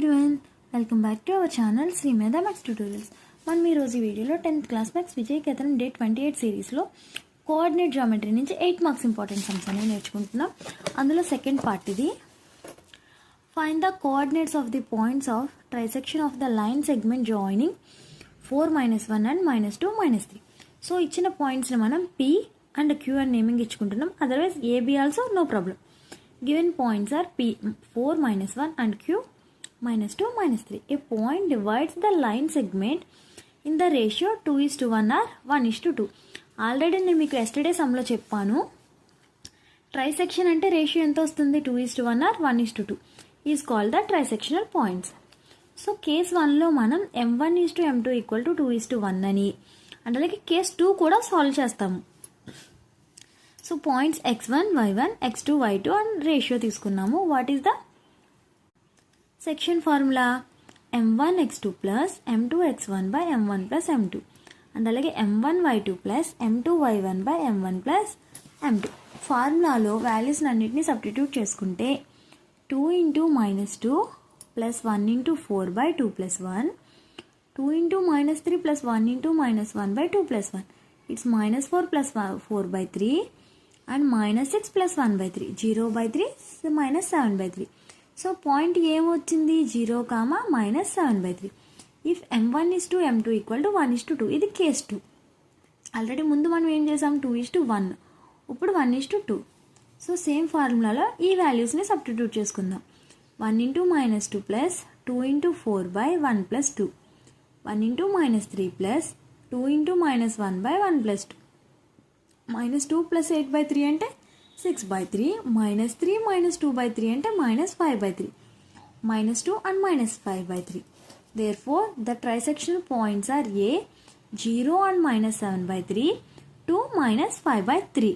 Everyone, welcome back to our channel Shri Medha maths tutorials. మనం ఈరోజు ఈ వీడియోలో 10th క్లాస్ మ్యాథ్స్ విజయకేతనం డే 28 సిరీస్లో కోఆర్డినేట్ జామెట్రీ నుంచి 8 మార్క్స్ ఇంపార్టెంట్ సమ్స్ అనేవి నేర్చుకుంటున్నాం. అందులో సెకండ్ పార్ట్ ఇది. Find the coordinates of the points of trisection of the line segment joining 4, -1 and -2, -3. So ఇచ్చిన పాయింట్స్ని మనం P అండ్ Q అని నేమింగ్ ఇచ్చుకుంటున్నాం. Otherwise AB also no problem. Given points are P 4, -1 and Q -2, -3. A point divides the line segment in the ratio 2:1 or 1:2. Already నేను మీకు yesterday సమ్లో చెప్పాను. Trisection అంటే ratio ఎంత వస్తుంది? 2:1 or 1:2 is called the trisectional points. So case 1లో మనం M1:M2 = 2:1 అని, అంటే అలాగే కేస్ 2 కూడా సాల్వ్ చేస్తాము. So points x1, y1, x2, y2 and ratio తీసుకున్నాము. What is the section formula? M1x2 plus M2x1 by M1 plus M2 and అలాగే M1y2 plus M2y1 by M1 plus M2. ఫార్ములాలో values అన్నిటిని substitute చేసుకుంటే 2 × -2 plus 1 × 4 by 2 plus 1, 2 × -3 plus 1 × -1 by 2 plus 1. It's -4 plus 4 by 3 and -6 plus 1/3, 0/3 -7/3. So point ఏమొచ్చింది? 0, -7/3. If M1:M2 = 1:2. ఇది case 2. Already ముందు మనం ఏం చేసాం? 2:1. ఇప్పుడు 1:2. సో సేమ్ ఫార్ములాలో ఈ వాల్యూస్ని సబ్స్టిట్యూట్ చేసుకుందాం. 1 × -2 plus 2 × 4 by 1 plus 2, 1 × -3 plus 2 × -1 by 1 plus 2, -2 plus 8/3 అంటే 6/3, -3 -2/3 అంటే -5/3, -2 and -5/3. Therefore, the trisectional points are A, 0 and -7/3, 2, -5/3.